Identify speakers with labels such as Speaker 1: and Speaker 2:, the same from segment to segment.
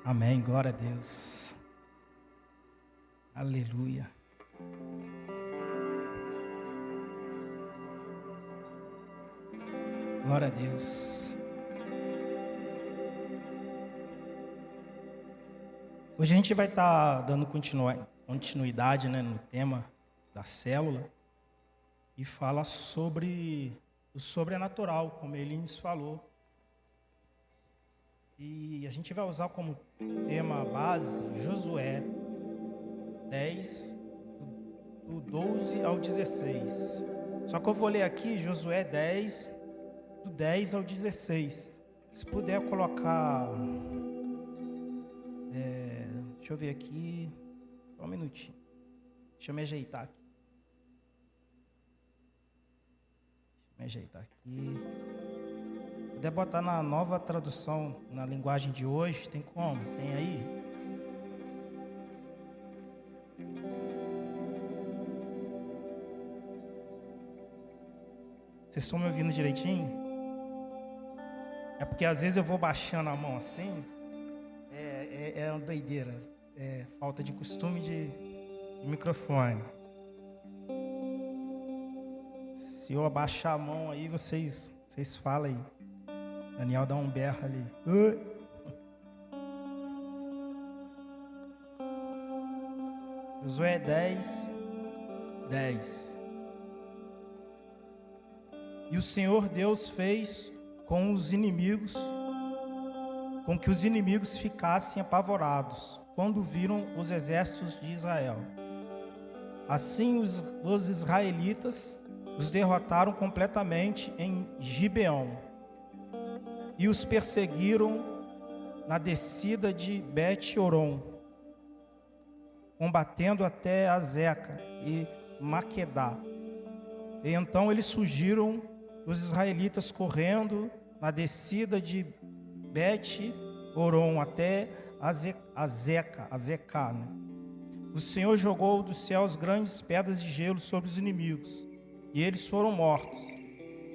Speaker 1: Amém, glória a Deus. Aleluia. Glória a Deus. Hoje a gente vai estar dando continuidade, no tema da célula e fala sobre o sobrenatural, como ele nos falou. E a gente vai usar como tema base Josué 10, do 12 ao 16. Só que eu vou ler aqui Josué 10, do 10 ao 16. Se puder colocar... deixa eu ver aqui, só um minutinho. Deixa eu me ajeitar aqui. Puder botar na nova tradução, na linguagem de hoje, tem como? Tem aí? Vocês estão me ouvindo direitinho? É porque às vezes eu vou baixando a mão assim, é uma doideira, é falta de costume de microfone. Se eu abaixar a mão aí, vocês falam aí. Daniel dá um berro ali. Josué 10. E o Senhor Deus fez com que os inimigos ficassem apavorados, quando viram os exércitos de Israel. Assim os israelitas os derrotaram completamente em Gibeão e os perseguiram na descida de Bet-Horon, combatendo até Azeca e Maquedá. E então eles fugiram, os israelitas correndo na descida de Bet-Horon até Azeca. O Senhor jogou dos céus grandes pedras de gelo sobre os inimigos, e eles foram mortos.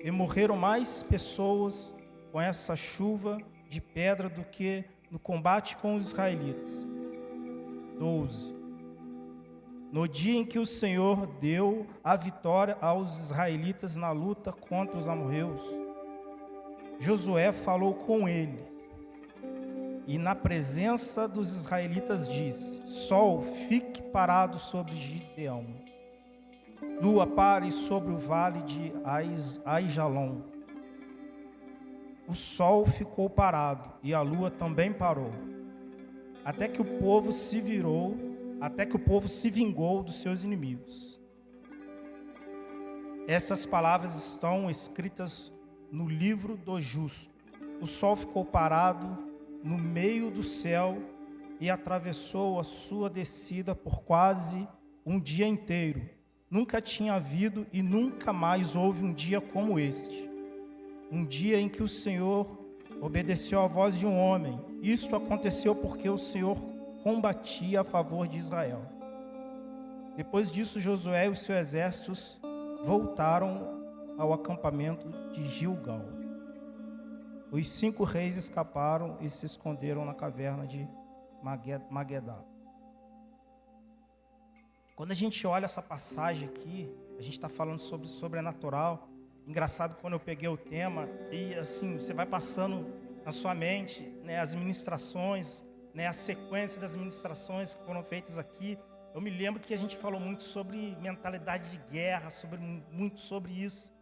Speaker 1: E morreram mais pessoas com essa chuva de pedra do que no combate com os israelitas. 12. No dia em que o Senhor deu a vitória aos israelitas na luta contra os amorreus, Josué falou com ele, e na presença dos israelitas disse: Sol, fique parado sobre Gibeão. Lua, pare sobre o vale de Aijalon. O sol ficou parado e a lua também parou, até que o povo se vingou dos seus inimigos. Essas palavras estão escritas no livro do justo. O sol ficou parado no meio do céu e atravessou a sua descida por quase um dia inteiro. Nunca tinha havido e nunca mais houve um dia como este. Um dia em que o Senhor obedeceu à voz de um homem. Isto aconteceu porque o Senhor combatia a favor de Israel. Depois disso, Josué e os seus exércitos voltaram ao acampamento de Gilgal. Os 5 reis escaparam e se esconderam na caverna de Magedá. Quando a gente olha essa passagem aqui, a gente está falando sobre sobrenatural. Engraçado, quando eu peguei o tema, e assim, você vai passando na sua mente, as ministrações, a sequência das ministrações que foram feitas aqui. Eu me lembro que a gente falou muito sobre mentalidade de guerra, muito sobre isso.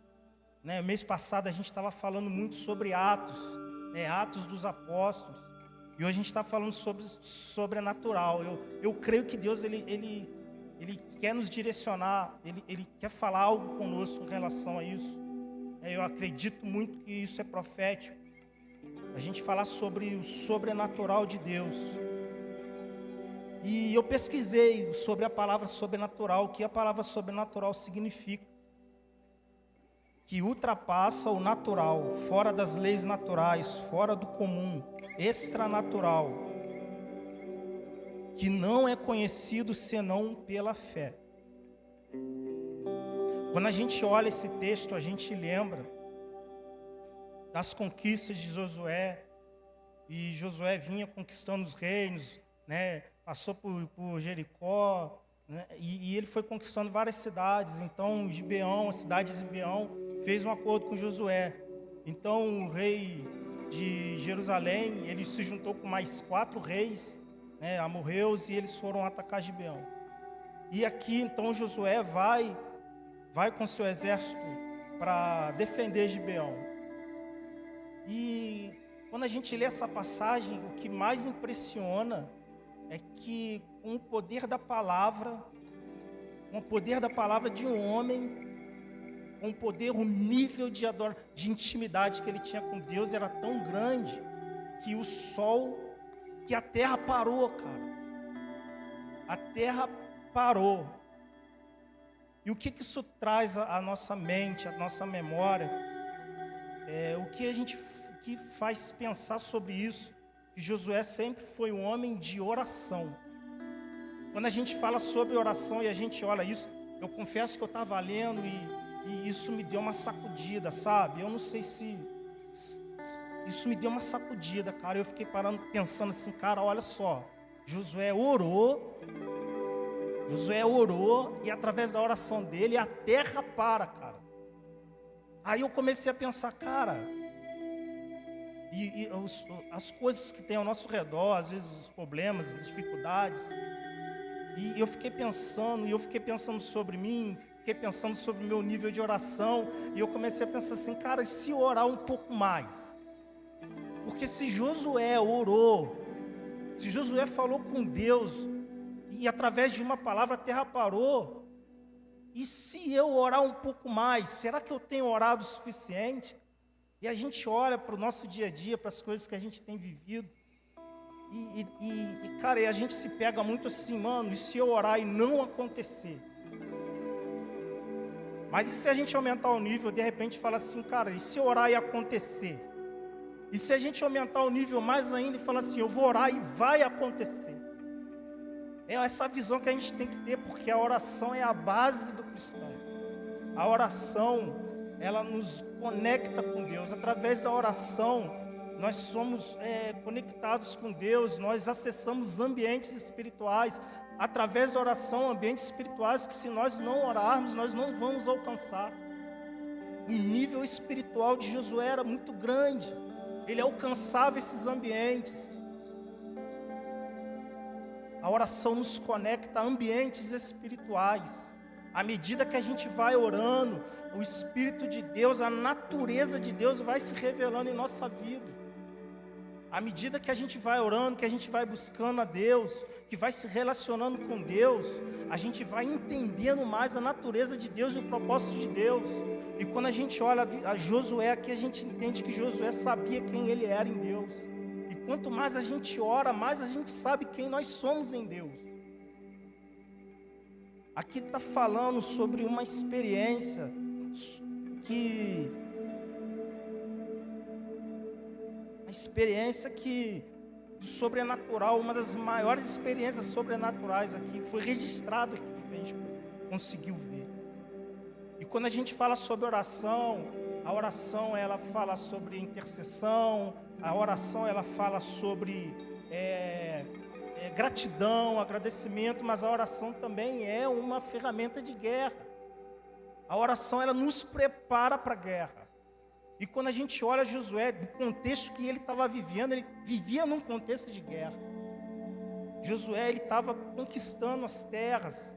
Speaker 1: Mês passado a gente estava falando muito sobre Atos, Atos dos Apóstolos. E hoje a gente está falando sobre sobrenatural. Eu creio que Deus ele quer nos direcionar, ele quer falar algo conosco em relação a isso. Eu acredito muito que isso é profético. A gente falar sobre o sobrenatural de Deus. E eu pesquisei sobre a palavra sobrenatural, o que a palavra sobrenatural significa. Que ultrapassa o natural, fora das leis naturais, fora do comum, extranatural. Que não é conhecido senão pela fé. Quando a gente olha esse texto, a gente lembra das conquistas de Josué e Josué vinha conquistando os reinos, né? Passou por Jericó, né? E ele foi conquistando várias cidades. Então Gibeão, a cidade de Gibeão, fez um acordo com Josué. Então o rei de Jerusalém, ele se juntou com mais 4 reis, né, amorreus, e eles foram atacar Gibeão. E aqui então Josué vai com seu exército para defender Gibeão. E quando a gente lê essa passagem, o que mais impressiona é que com o poder da palavra, de um homem, com o poder, o nível de intimidade que ele tinha com Deus era tão grande que o sol, que a terra parou, cara. A terra parou. E o que isso traz à nossa mente, à nossa memória? O que faz pensar sobre isso? Que Josué sempre foi um homem de oração. Quando a gente fala sobre oração e a gente olha isso, eu confesso que eu estava lendo e isso me deu uma sacudida, sabe? Eu não sei se isso me deu uma sacudida, cara. Eu fiquei pensando assim, cara, olha só. Josué orou e através da oração dele a terra para, cara. Aí eu comecei a pensar, cara, as coisas que tem ao nosso redor, às vezes os problemas, as dificuldades, e eu fiquei pensando sobre mim, fiquei pensando sobre o meu nível de oração, e eu comecei a pensar assim, cara, e se eu orar um pouco mais? Porque se Josué orou, se Josué falou com Deus, e através de uma palavra a terra parou, e se eu orar um pouco mais, será que eu tenho orado o suficiente? E a gente olha para o nosso dia a dia, para as coisas que a gente tem vivido, cara, e a gente se pega muito assim, mano, e se eu orar e não acontecer? Mas e se a gente aumentar o nível, de repente fala assim, cara, e se eu orar e acontecer? E se a gente aumentar o nível mais ainda e falar assim, eu vou orar e vai acontecer? É essa visão que a gente tem que ter, porque a oração é a base do cristão. A oração, ela nos conecta com Deus. Através da oração, nós somos conectados com Deus, nós acessamos ambientes espirituais. Através da oração, ambientes espirituais que se nós não orarmos, nós não vamos alcançar. O nível espiritual de Josué era muito grande. Ele alcançava esses ambientes. A oração nos conecta a ambientes espirituais. À medida que a gente vai orando, o Espírito de Deus, a natureza de Deus vai se revelando em nossa vida. À medida que a gente vai orando, que a gente vai buscando a Deus, que vai se relacionando com Deus, a gente vai entendendo mais a natureza de Deus e o propósito de Deus. E quando a gente olha a Josué aqui, a gente entende que Josué sabia quem ele era em Deus. E quanto mais a gente ora, mais a gente sabe quem nós somos em Deus. Aqui está falando sobre uma experiência do sobrenatural, uma das maiores experiências sobrenaturais aqui, foi registrado aqui, que a gente conseguiu ver. E quando a gente fala sobre oração, a oração ela fala sobre intercessão, a oração ela fala sobre gratidão, agradecimento, mas a oração também é uma ferramenta de guerra. A oração ela nos prepara para a guerra. E quando a gente olha Josué, do contexto que ele estava vivendo, ele vivia num contexto de guerra. Josué, ele estava conquistando as terras.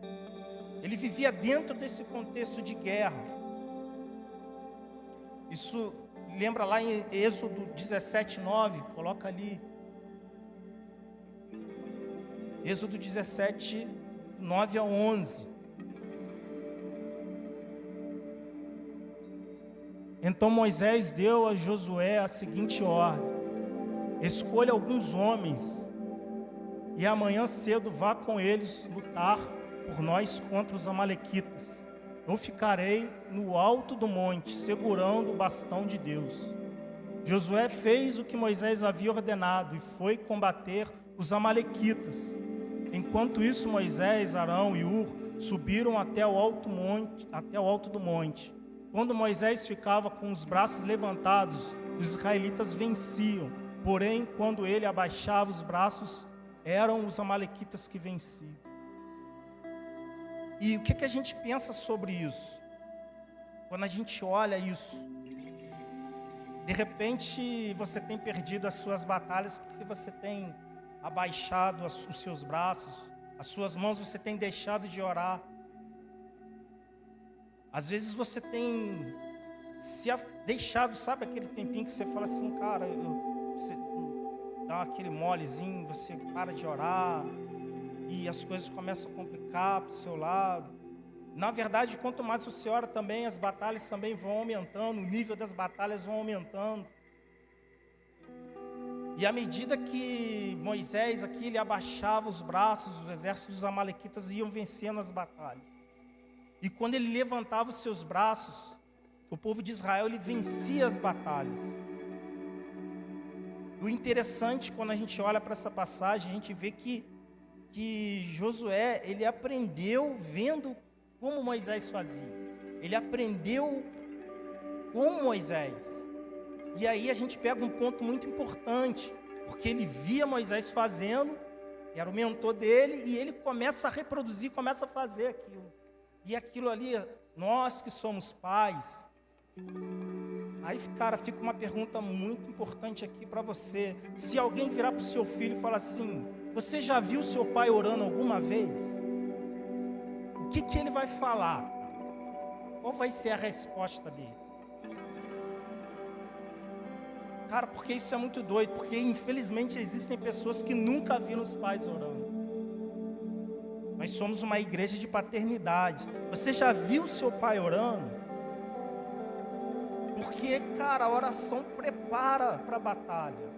Speaker 1: Ele vivia dentro desse contexto de guerra. Isso lembra lá em Êxodo 17:9, coloca ali. Êxodo 17, 9 a 11. Então Moisés deu a Josué a seguinte ordem: escolha alguns homens e amanhã cedo vá com eles lutar por nós contra os amalequitas. Eu ficarei no alto do monte, segurando o bastão de Deus. Josué fez o que Moisés havia ordenado e foi combater os amalequitas. Enquanto isso, Moisés, Arão e Hur subiram até o alto do monte. Quando Moisés ficava com os braços levantados, os israelitas venciam, Porém, quando ele abaixava os braços, eram os amalequitas que venciam. E o que a gente pensa sobre isso? Quando a gente olha isso, de repente você tem perdido as suas batalhas porque você tem abaixado os seus braços, as suas mãos você tem deixado de orar. Às vezes você tem deixado, sabe aquele tempinho que você fala assim, cara, você dá aquele molezinho, você para de orar e as coisas começam a complicar para o seu lado. Na verdade, quanto mais você ora também, as batalhas também vão aumentando, o nível das batalhas vão aumentando. E à medida que Moisés aqui, ele abaixava os braços, os exércitos dos amalequitas iam vencendo as batalhas. E quando ele levantava os seus braços, o povo de Israel, ele vencia as batalhas. O interessante, quando a gente olha para essa passagem, a gente vê que Josué, ele aprendeu vendo como Moisés fazia. Ele aprendeu com Moisés. E aí a gente pega um ponto muito importante, porque ele via Moisés fazendo, que era o mentor dele, e ele começa a reproduzir, começa a fazer aquilo. E aquilo ali, nós que somos pais, aí, cara, fica uma pergunta muito importante aqui para você. Se alguém virar para o seu filho e falar assim, você já viu seu pai orando alguma vez? O que ele vai falar? Qual vai ser a resposta dele? Cara, porque isso é muito doido, porque infelizmente existem pessoas que nunca viram os pais orando. Nós somos uma igreja de paternidade. Você já viu seu pai orando? Porque, cara, a oração prepara para a batalha.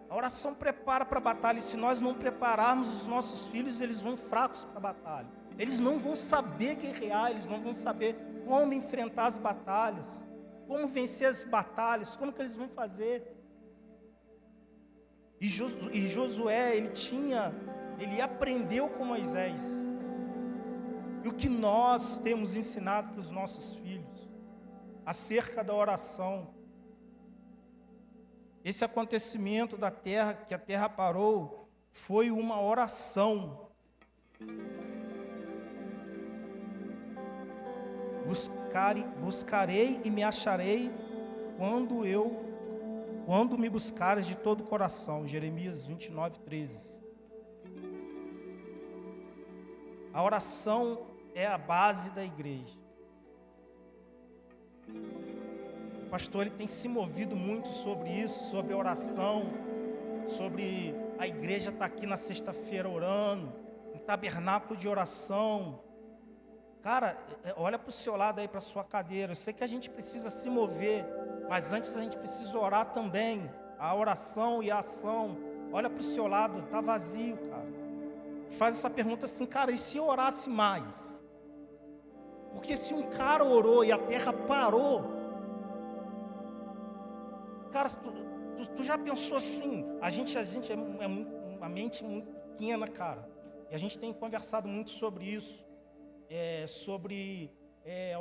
Speaker 1: A oração prepara para a batalha. E se nós não prepararmos os nossos filhos, eles vão fracos para a batalha. Eles não vão saber guerrear, eles não vão saber como enfrentar as batalhas, como vencer as batalhas, como que eles vão fazer. E Josué, ele aprendeu com Moisés. E o que nós temos ensinado para os nossos filhos acerca da oração. Esse acontecimento da terra, que a terra parou, foi uma oração. Buscarei e me acharei quando me buscares de todo o coração. Jeremias 29, 13. A oração é a base da igreja. O pastor, ele tem se movido muito sobre isso, sobre a oração, sobre a igreja estar aqui na sexta-feira orando, um tabernáculo de oração. Cara, olha para o seu lado aí, para a sua cadeira. Eu sei que a gente precisa se mover, mas antes a gente precisa orar também. A oração e a ação. Olha para o seu lado, está vazio, cara. Faz essa pergunta assim, cara, e se eu orasse mais? Porque se um cara orou e a terra parou, cara, tu já pensou assim? A gente é uma mente muito pequena, cara. E a gente tem conversado muito sobre isso. Sobre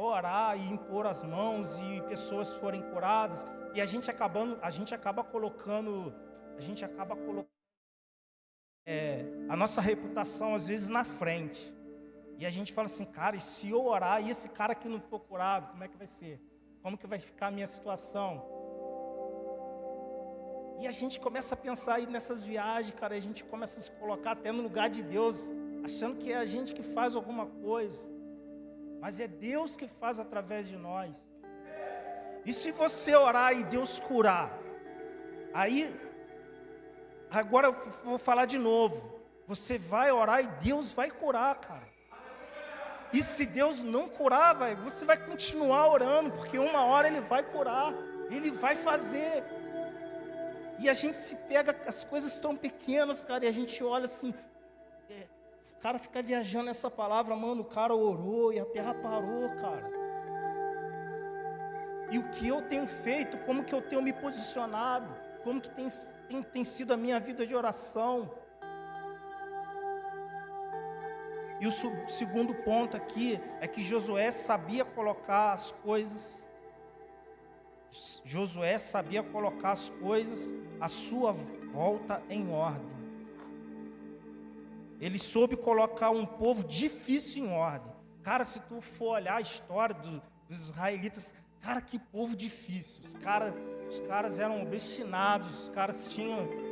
Speaker 1: orar e impor as mãos e pessoas forem curadas. E a gente acaba colocando a nossa reputação às vezes na frente. E a gente fala assim, cara, e se eu orar e esse cara que não for curado, como é que vai ser? Como que vai ficar a minha situação? E a gente começa a pensar aí nessas viagens, cara, e a gente começa a se colocar até no lugar de Deus, achando que é a gente que faz alguma coisa. Mas é Deus que faz através de nós. E se você orar e Deus curar, aí, agora eu vou falar de novo, você vai orar e Deus vai curar, cara. E se Deus não curar, você vai continuar orando, porque uma hora Ele vai curar, Ele vai fazer. E a gente se pega, as coisas tão pequenas, cara, e a gente olha assim, o cara fica viajando essa palavra, mano, o cara orou e a terra parou, cara. E o que eu tenho feito, como que eu tenho me posicionado, como que tem sido a minha vida de oração. E o segundo ponto aqui é que Josué sabia colocar as coisas Josué sabia colocar as coisas à sua volta em ordem. Ele soube colocar um povo difícil em ordem. Cara, se tu for olhar a história dos israelitas, cara, que povo difícil. Os caras eram obstinados, os caras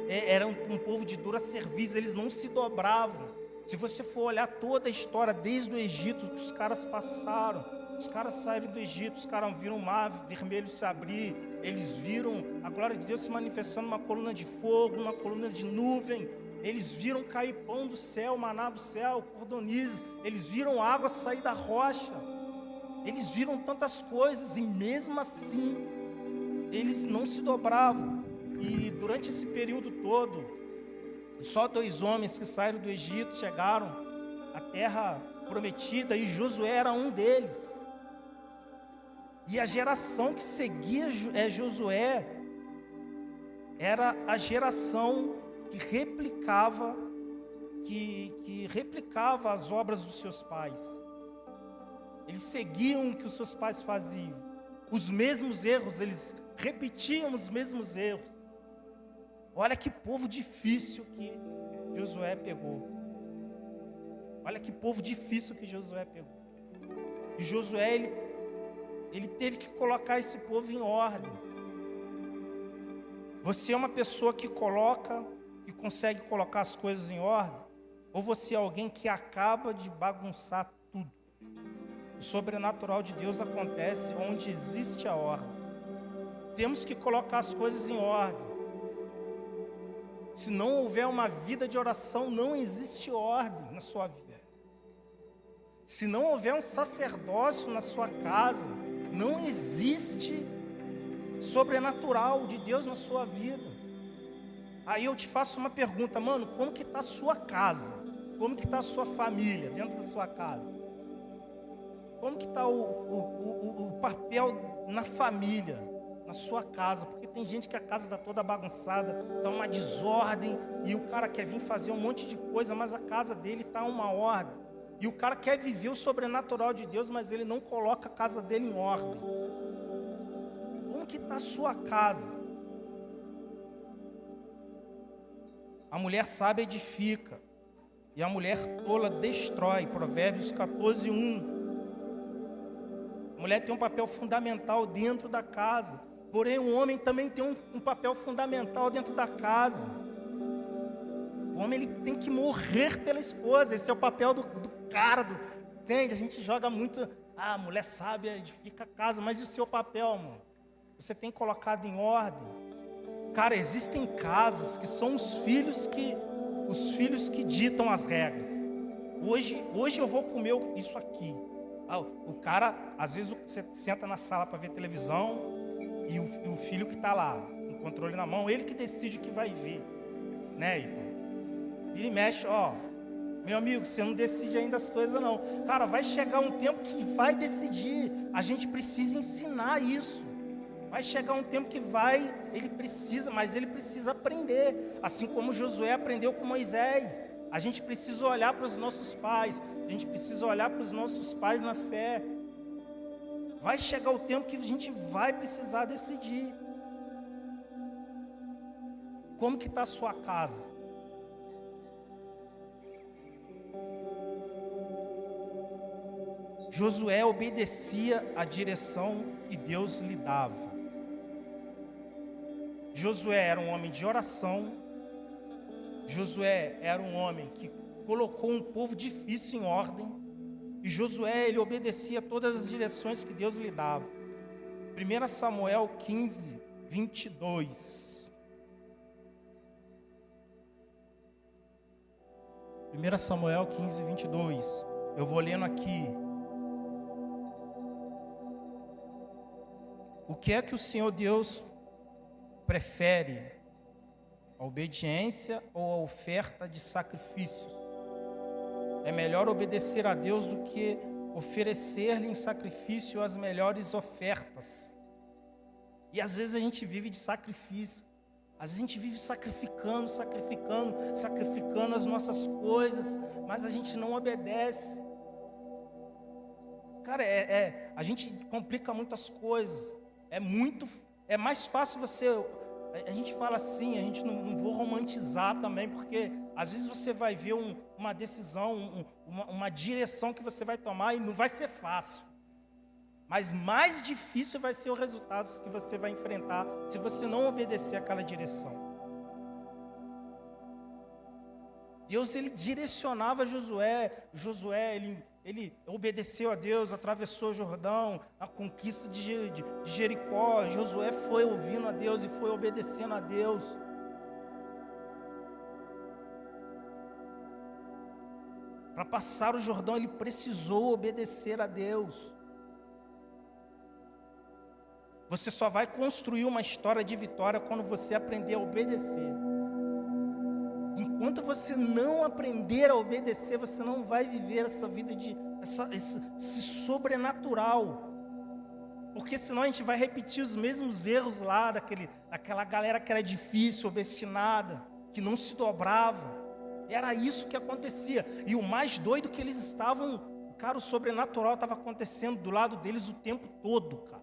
Speaker 1: eram um povo de dura serviço, eles não se dobravam. Se você for olhar toda a história, desde o Egito, que os caras passaram, os caras saíram do Egito, os caras viram o mar vermelho se abrir, eles viram a glória de Deus se manifestando, uma coluna de fogo, uma coluna de nuvem, eles viram cair pão do céu, maná do céu, cordonizes, eles viram água sair da rocha, eles viram tantas coisas, e mesmo assim, eles não se dobravam. E durante esse período todo, só 2 homens que saíram do Egito chegaram à terra prometida, e Josué era um deles. E a geração que seguia Josué era a geração que replicava as obras dos seus pais. Eles seguiam o que os seus pais faziam, os mesmos erros, eles repetiam os mesmos erros. Olha que povo difícil que Josué pegou. Olha que povo difícil que Josué pegou. E Josué, ele teve que colocar esse povo em ordem. Você é uma pessoa que consegue colocar as coisas em ordem? Ou você é alguém que acaba de bagunçar tudo? O sobrenatural de Deus acontece onde existe a ordem. Temos que colocar as coisas em ordem. Se não houver uma vida de oração, não existe ordem na sua vida. Se não houver um sacerdócio na sua casa, não existe sobrenatural de Deus na sua vida. Aí eu te faço uma pergunta, mano, como que está a sua casa? Como que está a sua família dentro da sua casa? Como que está o papel na família, na sua casa? Porque tem gente que a casa está toda bagunçada, está uma desordem, e o cara quer vir fazer um monte de coisa, mas a casa dele está uma ordem. E o cara quer viver o sobrenatural de Deus, mas ele não coloca a casa dele em ordem. Como que está a sua casa? A mulher sábia edifica, e a mulher tola destrói. Provérbios 14:1. A mulher tem um papel fundamental dentro da casa, porém o homem também tem um papel fundamental dentro da casa. O homem, ele tem que morrer pela esposa. Esse é o papel do cara, entende? A gente joga muito, a mulher sábia edifica a casa, mas e o seu papel, mano? Você tem colocado em ordem? Cara, existem casas que são os filhos que ditam as regras. Hoje eu vou comer isso aqui. O cara, às vezes você senta na sala para ver televisão, e o filho que está lá, com o controle na mão, ele que decide o que vai ver, né? Então, vira e mexe, meu amigo, você não decide ainda as coisas não. Cara, vai chegar um tempo que vai decidir. A gente precisa ensinar isso. Vai chegar um tempo que ele precisa aprender. Assim como Josué aprendeu com Moisés. A gente precisa olhar para os nossos pais. A gente precisa olhar para os nossos pais na fé. Vai chegar o tempo que a gente vai precisar decidir. Como que está a sua casa? Josué obedecia à direção que Deus lhe dava. Josué era um homem de oração. Josué era um homem que colocou um povo difícil em ordem. E Josué, ele obedecia a todas as direções que Deus lhe dava. 1 Samuel 15:22. 1 Samuel 15:22. Eu vou lendo aqui. O que é que o Senhor Deus prefere? A obediência ou a oferta de sacrifícios? É melhor obedecer a Deus do que oferecer-lhe em sacrifício as melhores ofertas. E às vezes a gente vive de sacrifício. Às vezes a gente vive sacrificando as nossas coisas, mas a gente não obedece. Cara, a gente complica muitas coisas. É mais fácil você... A gente fala assim, a gente não vou romantizar também, porque às vezes você vai ver uma decisão, uma direção que você vai tomar e não vai ser fácil. Mas mais difícil vai ser o resultado que você vai enfrentar se você não obedecer àquela direção. Deus, ele direcionava Josué. Josué, ele obedeceu a Deus, atravessou o Jordão, a conquista de Jericó. Josué foi ouvindo a Deus e foi obedecendo a Deus. Para passar o Jordão, ele precisou obedecer a Deus. Você só vai construir uma história de vitória quando você aprender a obedecer. Enquanto você não aprender a obedecer, você não vai viver essa vida esse sobrenatural. Porque senão a gente vai repetir os mesmos erros lá daquela galera que era difícil, obstinada, que não se dobrava. Era isso que acontecia. E o mais doido que eles estavam, cara, o sobrenatural estava acontecendo do lado deles o tempo todo, cara.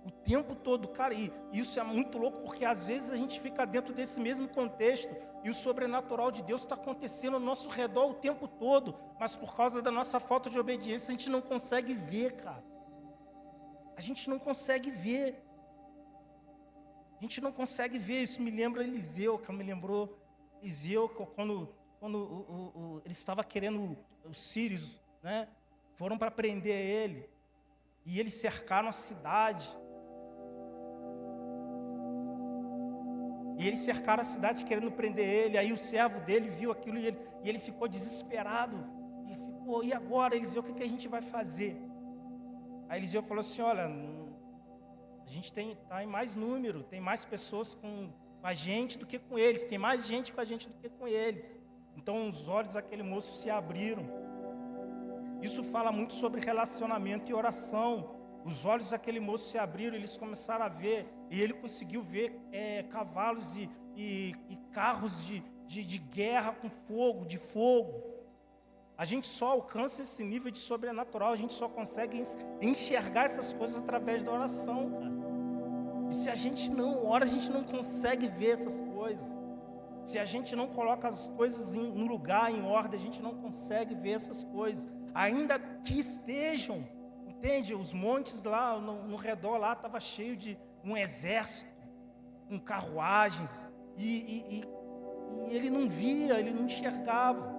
Speaker 1: O tempo todo, cara, e isso é muito louco, porque às vezes a gente fica dentro desse mesmo contexto e o sobrenatural de Deus está acontecendo ao nosso redor o tempo todo, mas por causa da nossa falta de obediência a gente não consegue ver, cara. A gente não consegue ver. A gente não consegue ver. Isso me lembra Eliseu, que me lembrou Eliseu, quando ele estava querendo, os sírios, né, foram para prender ele, e eles cercaram a cidade. E eles cercaram a cidade querendo prender ele. Aí o servo dele viu aquilo e ele ficou desesperado. E agora, Eliseu, o que a gente vai fazer? Aí Eliseu falou assim, olha, a gente está em mais número, tem mais pessoas com a gente do que com eles. Tem mais gente com a gente do que com eles. Então os olhos daquele moço se abriram. Isso fala muito sobre relacionamento e oração. Os olhos daquele moço se abriram, eles começaram a ver, e ele conseguiu ver cavalos e carros de guerra com fogo, de fogo. A gente só alcança esse nível de sobrenatural, a gente só consegue enxergar essas coisas através da oração, cara. E se a gente não ora, a gente não consegue ver essas coisas. Se a gente não coloca as coisas no lugar, em ordem, a gente não consegue ver essas coisas. Ainda que estejam... Entende? Os montes lá, no redor lá, estava cheio de um exército, com carruagens, e ele não via, ele não enxergava.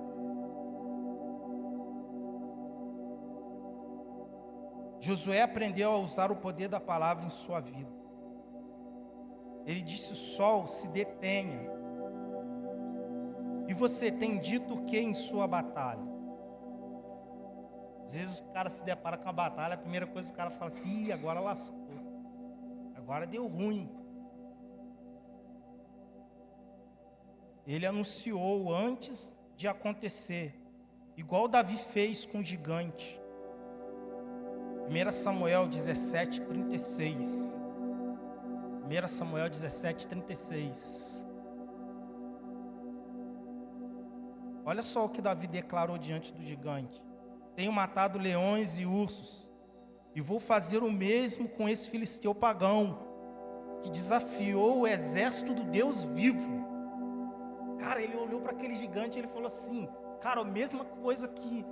Speaker 1: Josué aprendeu a usar o poder da palavra em sua vida. Ele disse, sol, se detenha. E você tem dito o que em sua batalha? Às vezes o cara se depara com a batalha, a primeira coisa que o cara fala assim, agora lascou, agora deu ruim. Ele anunciou antes de acontecer, igual Davi fez com o gigante. 1 Samuel 17, 36. 1 Samuel 17, 36. Olha só o que Davi declarou diante do gigante. Tenho matado leões e ursos, e vou fazer o mesmo com esse filisteu pagão, que desafiou o exército do Deus vivo. Cara, ele olhou para aquele gigante e ele falou assim, cara, a mesma coisa que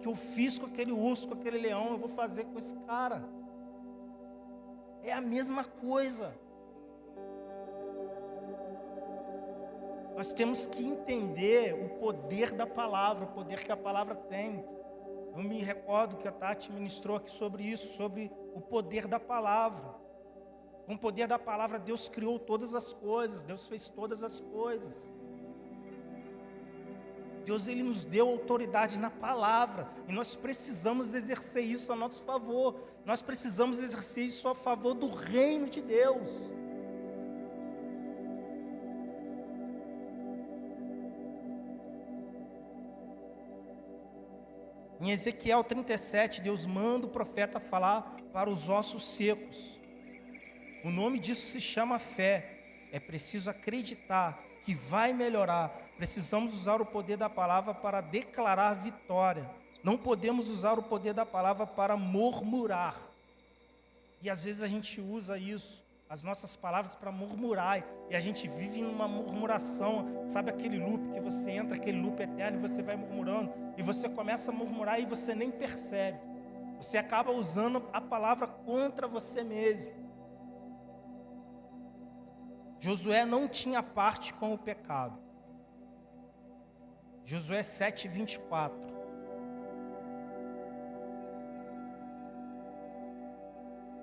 Speaker 1: eu fiz com aquele urso, com aquele leão, eu vou fazer com esse cara. É a mesma coisa. Nós temos que entender o poder da palavra, o poder que a palavra tem. Eu me recordo que a Tati ministrou aqui sobre isso, sobre o poder da palavra. Com o poder da palavra, Deus criou todas as coisas, Deus fez todas as coisas. Deus, ele nos deu autoridade na palavra, e nós precisamos exercer isso a nosso favor. Nós precisamos exercer isso a favor do reino de Deus. Em Ezequiel 37, Deus manda o profeta falar para os ossos secos. O nome disso se chama fé. É preciso acreditar que vai melhorar. Precisamos usar o poder da palavra para declarar vitória. Não podemos usar o poder da palavra para murmurar. E às vezes a gente usa isso, as nossas palavras, para murmurar. E a gente vive em uma murmuração. Sabe aquele loop que você entra, aquele loop eterno, e você vai murmurando. E você começa a murmurar e você nem percebe. Você acaba usando a palavra contra você mesmo. Josué não tinha parte com o pecado. Josué 7:24.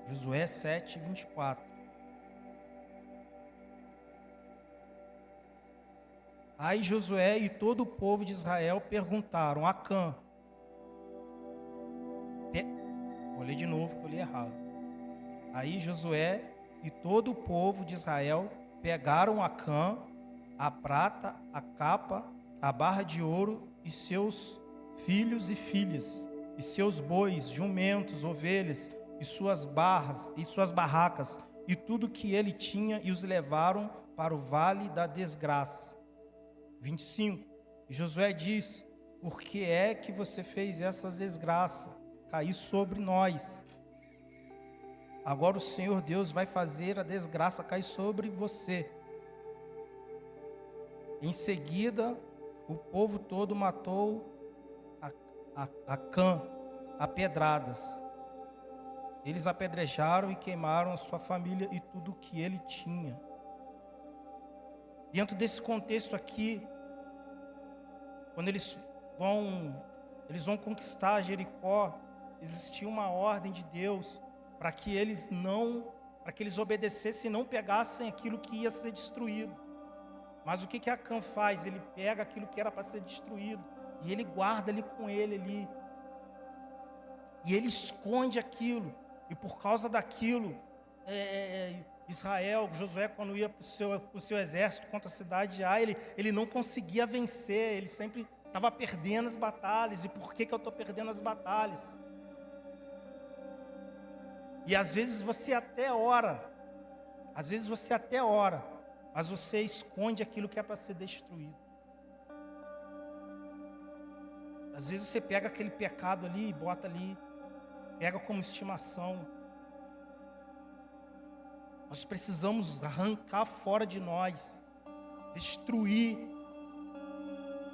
Speaker 1: Josué 7:24. Aí Josué e todo o povo de Israel perguntaram a Acã. Vou ler de novo que eu li errado. Aí Josué e todo o povo de Israel pegaram Acã, a prata, a capa, a barra de ouro e seus filhos e filhas, e seus bois, jumentos, ovelhas, e suas barracas, e tudo que ele tinha, e os levaram para o vale da desgraça. 25. E Josué diz: por que é que você fez essa desgraça cair sobre nós? Agora o Senhor Deus vai fazer a desgraça cair sobre você. Em seguida, o povo todo matou Acã a pedradas. Eles apedrejaram e queimaram a sua família e tudo o que ele tinha. Dentro desse contexto aqui, quando eles vão conquistar Jericó, existia uma ordem de Deus para que eles obedecessem e não pegassem aquilo que ia ser destruído. Mas o que Acã faz? Ele pega aquilo que era para ser destruído e ele guarda ali com ele ali. E ele esconde aquilo. E por causa daquilo, Israel, Josué, quando ia para o seu exército contra a cidade de Ai, ele não conseguia vencer. Ele sempre estava perdendo as batalhas. E por que eu estou perdendo as batalhas? E às vezes você até ora. Mas você esconde aquilo que é para ser destruído. Às vezes você pega aquele pecado ali e bota ali, pega como estimação. Nós precisamos arrancar fora de nós, destruir,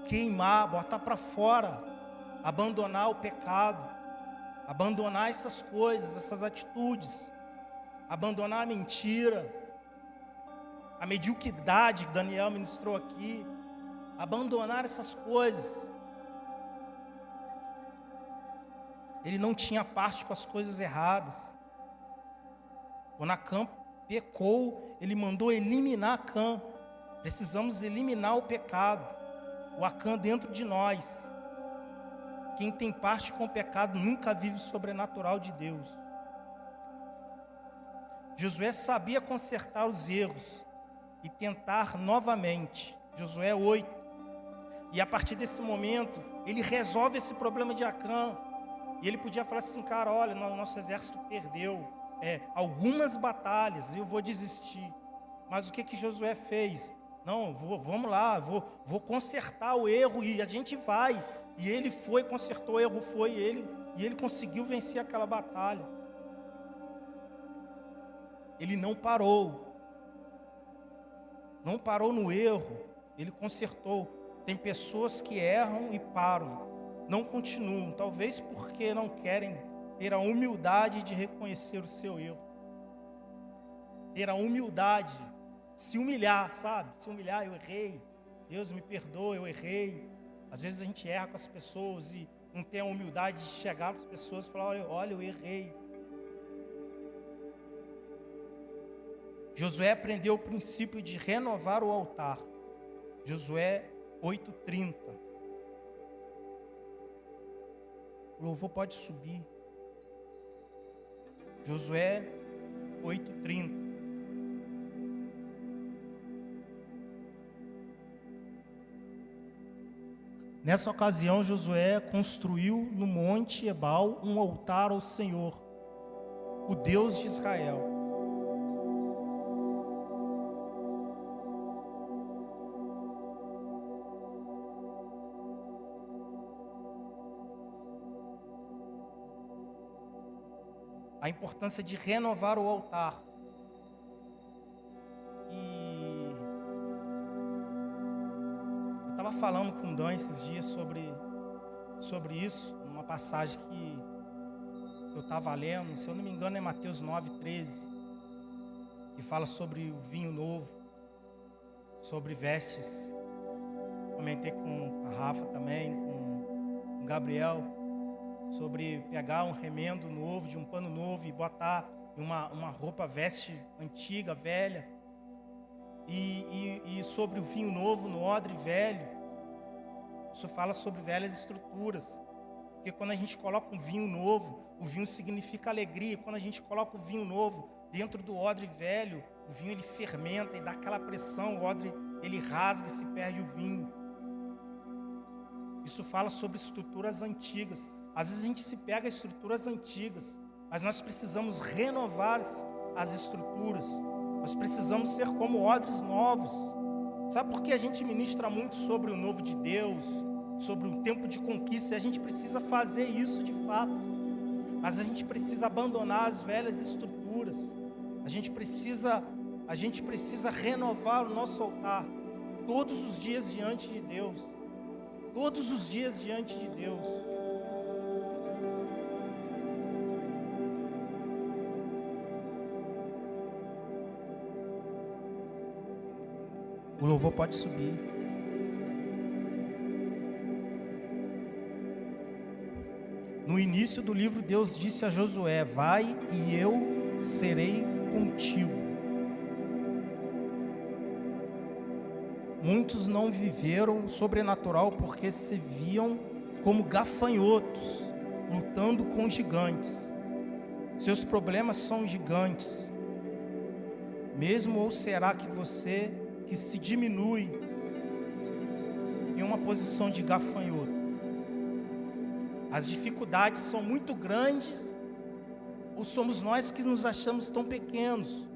Speaker 1: queimar, botar para fora, abandonar o pecado, abandonar essas coisas, essas atitudes, abandonar a mentira, a mediocridade que Daniel ministrou aqui, abandonar essas coisas. Ele não tinha parte com as coisas erradas. Quando Acã pecou, ele mandou eliminar Acã. Precisamos eliminar o pecado, o Acã dentro de nós. Quem tem parte com o pecado nunca vive o sobrenatural de Deus. Josué sabia consertar os erros e tentar novamente. Josué 8. E a partir desse momento, ele resolve esse problema de Acã. E ele podia falar assim: cara, olha, nosso exército perdeu algumas batalhas, eu vou desistir. Mas o que Josué fez? Não, vamos lá, vou consertar o erro e a gente vai. E ele foi, consertou o erro, e ele conseguiu vencer aquela batalha. Ele não parou no erro, ele consertou. Tem pessoas que erram e param, não continuam, talvez porque não querem ter a humildade de reconhecer o seu erro, ter a humildade, se humilhar, sabe? Se humilhar, eu errei, Deus me perdoa, eu errei. Às vezes a gente erra com as pessoas e não tem a humildade de chegar para as pessoas e falar: olha, eu errei. Josué aprendeu o princípio de renovar o altar. Josué 8:30. O louvor pode subir. Josué 8:30. Nessa ocasião, Josué construiu no monte Ebal um altar ao Senhor, o Deus de Israel. a importância de renovar o altar. E eu estava falando com o Dan esses dias sobre isso, uma passagem que eu estava lendo, se eu não me engano é Mateus 9:13, que fala sobre o vinho novo, sobre vestes. Comentei com a Rafa também, com o Gabriel, sobre pegar um remendo novo, de um pano novo e botar em uma roupa, veste antiga, velha. E sobre o vinho novo no odre velho. Isso fala sobre velhas estruturas. Porque quando a gente coloca um vinho novo, o vinho significa alegria. Quando a gente coloca o vinho novo dentro do odre velho, o vinho ele fermenta e dá aquela pressão, o odre ele rasga e se perde o vinho. Isso fala sobre estruturas antigas. Às vezes a gente se pega a estruturas antigas, mas nós precisamos renovar as estruturas. Nós precisamos ser como odres novos. Sabe por que a gente ministra muito sobre o novo de Deus, sobre o tempo de conquista? A gente precisa fazer isso de fato. Mas a gente precisa abandonar as velhas estruturas. A gente precisa renovar o nosso altar todos os dias diante de Deus. Todos os dias diante de Deus. O louvor pode subir. No início do livro, Deus disse a Josué: vai e eu serei contigo. Muitos não viveram o sobrenatural porque se viam como gafanhotos, lutando com gigantes. Seus problemas são gigantes. Mesmo ou será que você que se diminui em uma posição de gafanhoto? As dificuldades são muito grandes, ou somos nós que nos achamos tão pequenos?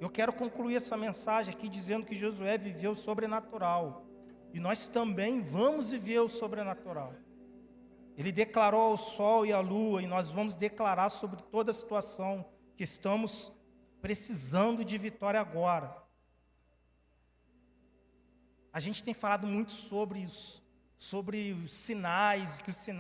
Speaker 1: Eu quero concluir essa mensagem aqui dizendo que Josué viveu o sobrenatural, e nós também vamos viver o sobrenatural. Ele declarou ao sol e à lua, e nós vamos declarar sobre toda a situação que estamos precisando de vitória agora. A gente tem falado muito sobre isso, sobre os sinais, que os sinais